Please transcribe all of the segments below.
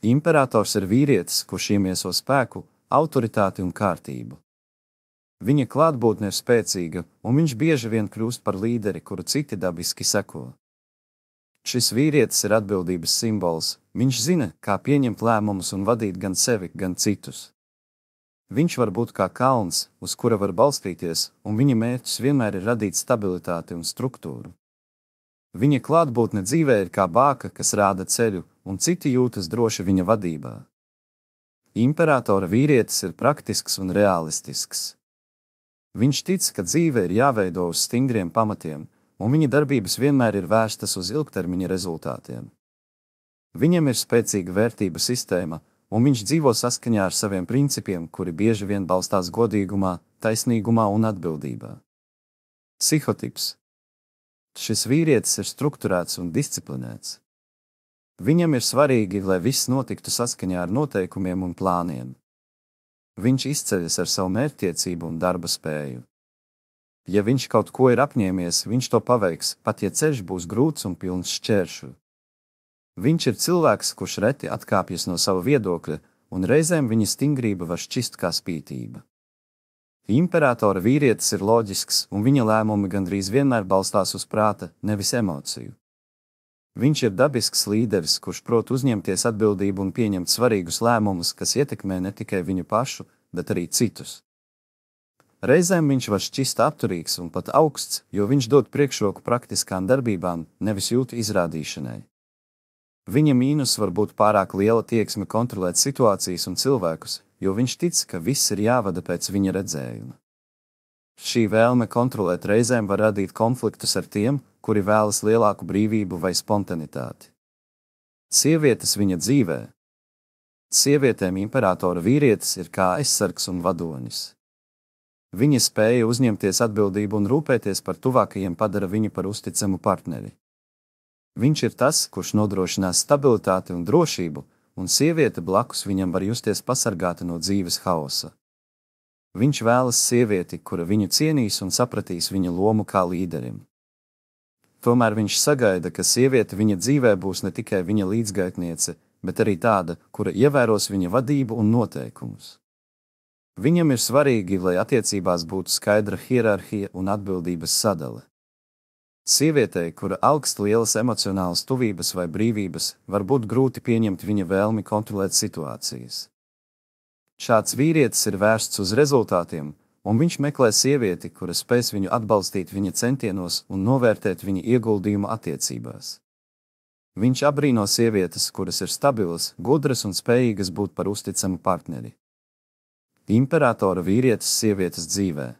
Imperators ir vīrietis, kurš iemieso spēku, autoritāti un kārtību. Viņa klātbūtne ir spēcīga, un viņš bieži vien kļūst par līderi, kuru citi dabiski seko. Šis vīrietis ir atbildības simbols, viņš zina, kā pieņemt lēmumus un vadīt gan sevi, gan citus. Viņš var būt kā kalns, uz kura var balstīties, un viņa mērķis vienmēr ir radīt stabilitāti un struktūru. Viņa klātbūtne dzīvē ir kā bāka, kas rāda ceļu, un citi jūtas droši viņa vadībā. Imperatora vīrietis ir praktisks un realistisks. Viņš tic, ka dzīve ir jāveido uz stingriem pamatiem, un viņa darbības vienmēr ir vērstas uz ilgtermiņa rezultātiem. Viņam ir spēcīga vērtību sistēma, un viņš dzīvo saskaņā ar saviem principiem, kuri bieži vien balstās godīgumā, taisnīgumā un atbildībā. Psihotips. Šis vīrietis ir strukturēts un disciplinēts. Viņam ir svarīgi, lai viss notiktu saskaņā ar noteikumiem un plāniem. Viņš izceļas ar savu mērķtiecību un darba spēju. Ja viņš kaut ko ir apņēmies, viņš to paveiks, pat ja ceļš būs grūts un pilns šķēršu. Viņš ir cilvēks, kurš reti atkāpjas no sava viedokļa, un reizēm viņa stingrība var šķist kā spītība. Imperatora vīrietis ir loģisks, un viņa lēmumi gandrīz vienmēr balstās uz prāta, nevis emociju. Viņš ir dabisks līderis, kurš prot uzņemties atbildību un pieņemt svarīgus lēmumus, kas ietekmē ne tikai viņu pašu, bet arī citus. Reizēm viņš var šķist apturīgs un pat augsts, jo viņš dod priekšroku praktiskām darbībām, nevis jūtu izrādīšanai. Viņa mīnus var būt pārāk liela tieksme kontrolēt situācijas un cilvēkus, jo viņš tic, ka viss ir jāvada pēc viņa redzējuma. Šī vēlme kontrolēt reizēm var radīt konfliktus ar tiem, kuri vēlas lielāku brīvību vai spontanitāti. Sievietes viņa dzīvē. Sievietēm imperatora vīrietis ir kā aizsargs un vadonis. Viņa spēja uzņemties atbildību un rūpēties par tuvākajiem padara viņu par uzticamu partneri. Viņš ir tas, kurš nodrošinās stabilitāti un drošību, un sieviete blakus viņam var justies pasargāta no dzīves hausa. Viņš vēlas sievieti, kura viņu cienīs un sapratīs viņa lomu kā līderim. Tomēr viņš sagaida, ka sieviete viņa dzīvē būs ne tikai viņa līdzgaitniece, bet arī tāda, kura ievēros viņa vadību un noteikumus. Viņam ir svarīgi, lai attiecībās būtu skaidra hierarhija un atbildības sadale. Sievietei, kura augst lielas emocionālas tuvības vai brīvības, var būt grūti pieņemt viņa vēlmi kontrolēt situācijas. Šāds vīrietis ir vērsts uz rezultātiem, un viņš meklē sievieti, kura spēs viņu atbalstīt viņa centienos un novērtēt viņa ieguldījumu attiecībās. Viņš abrīno sievietes, kuras ir stabilas, gudras un spējīgas būt par uzticamu partneri. Imperatora vīrietis sievietes dzīvē.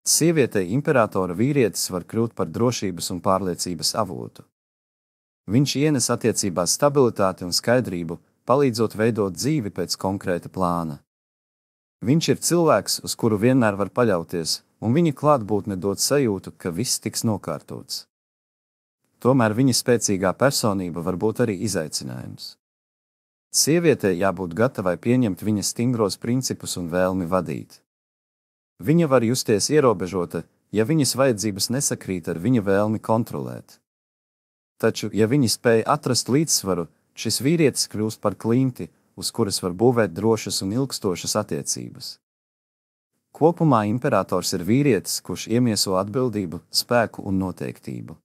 Sievietei imperatora vīrietis var kļūt par drošības un pārliecības avotu. Viņš ienes attiecībās stabilitāti un skaidrību, palīdzot veidot dzīvi pēc konkrēta plāna. Viņš ir cilvēks, uz kuru vienmēr var paļauties, un viņa klātbūtne dod sajūtu, ka viss tiks nokārtots. Tomēr viņa spēcīgā personība var būt arī izaicinājums. Sievietei jābūt gatavai pieņemt viņa stingros principus un vēlmi vadīt. Viņa var justies ierobežota, ja viņas vajadzības nesakrīt ar viņa vēlmi kontrolēt. Taču, ja viņa spēj atrast līdzsvaru, šis vīrietis kļūst par klinti, uz kuras var būvēt drošas un ilgstošas attiecības. Kopumā imperators ir vīrietis, kurš iemieso atbildību, spēku un noteiktību.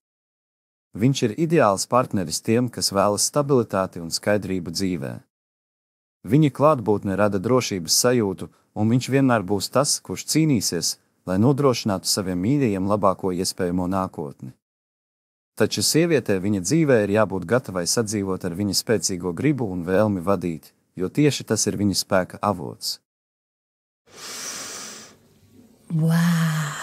Viņš ir ideāls partneris tiem, kas vēlas stabilitāti un skaidrību dzīvē. Viņa klātbūtne rada drošības sajūtu, un viņš vienmēr būs tas, kurš cīnīsies, lai nodrošinātu saviem mīļajiem labāko iespējamo nākotni. Taču sievietē viņa dzīvē ir jābūt gatavai sadzīvot ar viņa spēcīgo gribu un vēlmi vadīt, jo tieši tas ir viņa spēka avots. Wow!